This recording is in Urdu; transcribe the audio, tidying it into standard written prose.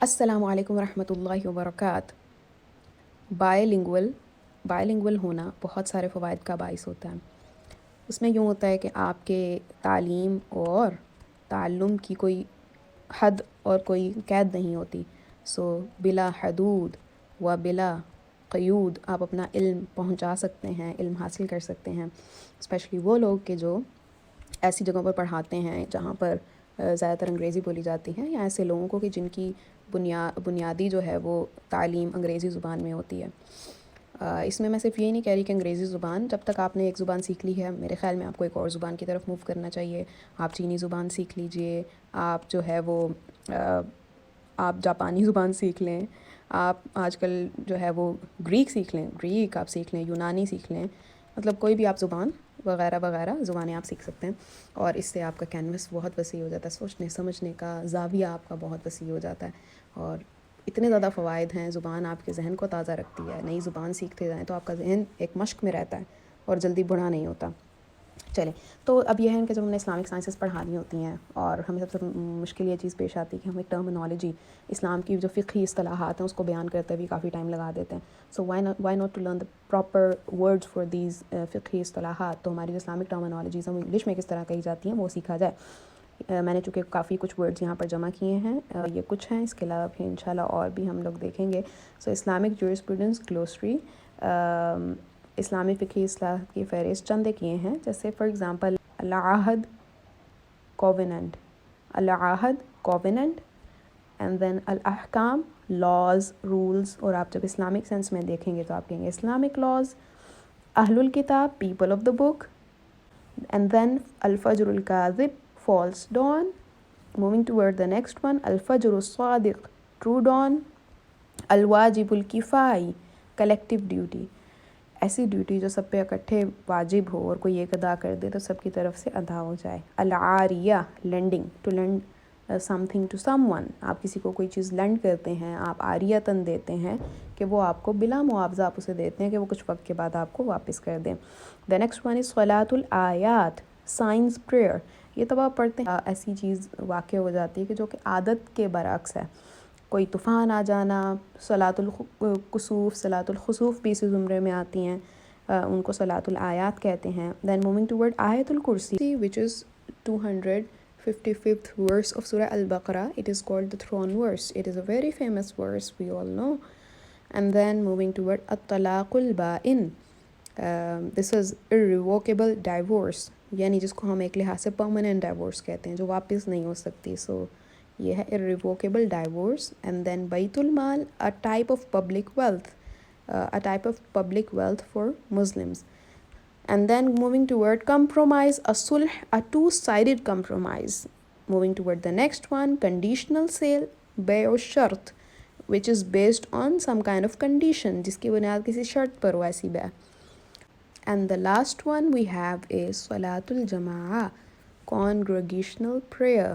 السلام علیکم ورحمۃ اللہ وبرکاتہ۔ بائے لنگول ہونا بہت سارے فوائد کا باعث ہوتا ہے۔ اس میں یوں ہوتا ہے کہ آپ کے تعلیم اور تعلم کی کوئی حد اور کوئی قید نہیں ہوتی، بلا حدود و بلا قیود آپ اپنا علم پہنچا سکتے ہیں، علم حاصل کر سکتے ہیں۔ اسپیشلی وہ لوگ کہ جو ایسی جگہوں پر پڑھاتے ہیں جہاں پر زیادہ تر انگریزی بولی جاتی ہے، یا ایسے لوگوں کو کہ جن کی بنیادی جو ہے وہ تعلیم انگریزی زبان میں ہوتی ہے۔ اس میں صرف یہ نہیں کہہ رہی کہ انگریزی زبان، جب تک آپ نے ایک زبان سیکھ لی ہے میرے خیال میں آپ کو ایک اور زبان کی طرف موو کرنا چاہیے۔ آپ چینی زبان سیکھ لیجئے، آپ جو ہے وہ آپ جاپانی زبان سیکھ لیں، آپ آج کل جو ہے وہ گریک سیکھ لیں، گریک آپ سیکھ لیں، یونانی سیکھ لیں، مطلب کوئی بھی آپ زبان وغیرہ وغیرہ زبانیں آپ سیکھ سکتے ہیں، اور اس سے آپ کا کینوس بہت وسیع ہو جاتا ہے، سوچنے سمجھنے کا زاویہ آپ کا بہت وسیع ہو جاتا ہے، اور اتنے زیادہ فوائد ہیں۔ زبان آپ کے ذہن کو تازہ رکھتی ہے، نئی زبان سیکھتے جائیں تو آپ کا ذہن ایک مشق میں رہتا ہے اور جلدی بوڑھا نہیں ہوتا۔ چلیں، تو اب یہ ہے کہ جب ہم نے اسلامک سائنسز پڑھانی ہوتی ہیں اور ہمیں سب سے مشکل یہ چیز پیش آتی ہے کہ ہم ایک ٹرمنالوجی، اسلام کی جو فقہی اصطلاحات ہیں اس کو بیان کرتے ہوئے کافی ٹائم لگا دیتے ہیں۔ So why not to learn the proper words for these فقہی اصطلاحات، تو ہماری جو اسلامک ٹرمنالوجیز ہیں وہ انگلش میں کس طرح کہی جاتی ہیں وہ سیکھا جائے۔ میں نے چونکہ کافی کچھ ورڈز یہاں پر جمع کیے ہیں، یہ کچھ ہیں، اس کے علاوہ پھر انشاءاللہ اور بھی ہم لوگ دیکھیں گے۔ سو اسلامک جورسپروڈنس گلوسری، اسلامی فقہی اصطلاحات کی فہرست چند کیے ہیں، جیسے فار ایگزامپل العہد کووننٹ، العہد کووننٹ، اینڈ دین الاحکام لاز رولز، اور آپ جب اسلامک سینس میں دیکھیں گے تو آپ کہیں گے اسلامک لاز، اہل الکتاب people of the book, and دین الفجر الکاذب false dawn. Moving toward the next one, الفجر الصادق true dawn، الواجب الکفائی collective duty، ایسی ڈیوٹی جو سب پہ اکٹھے واجب ہو اور کوئی ایک ادا کر دے تو سب کی طرف سے ادا ہو جائے۔ العاریہ lending، to lend something to someone، آپ کسی کو کوئی چیز لینڈ کرتے ہیں، آپ عاریتاً دیتے ہیں کہ وہ آپ کو بلا معاوضہ آپ اسے دیتے ہیں کہ وہ کچھ وقت کے بعد آپ کو واپس کر دیں۔ the next one is صلاۃ الآیات سائنس پریئر، یہ تب آپ پڑھتے ہیں ایسی چیز واقع ہو جاتی ہے کہ جو کہ عادت کے برعکس ہے، کوئی طوفان آ جانا، صلاۃ الکسوف، صلاۃ الخسوف بھی اسی زمرے میں آتی ہیں، ان کو صلاۃ الآیات کہتے ہیں۔ دین موونگ ٹورڈ آیت الکرسی which is 255th verse of Surah Al-Baqarah. It is called the throne verse. It is a very famous verse, we all know. And then moving toward at-talaq al-ba'in. This is irrevocable divorce، یعنی جس کو ہم ایک لحاظ سے permanent divorce کہتے ہیں، جو واپس نہیں ہو سکتی، سو یہ ہے irrevocable divorce۔ And then بیت المال، a type of public wealth، a type of public wealth for Muslims۔ And then moving toward compromise، a sulh، a two-sided compromise۔ Moving toward the next one، conditional sale، بیع الشرط which is based on some kind of condition، جس کی بنیاد کسی شرط پر ہو ایسی بیع۔ And the last one we have is صلاۃ الجماعہ، congregational prayer۔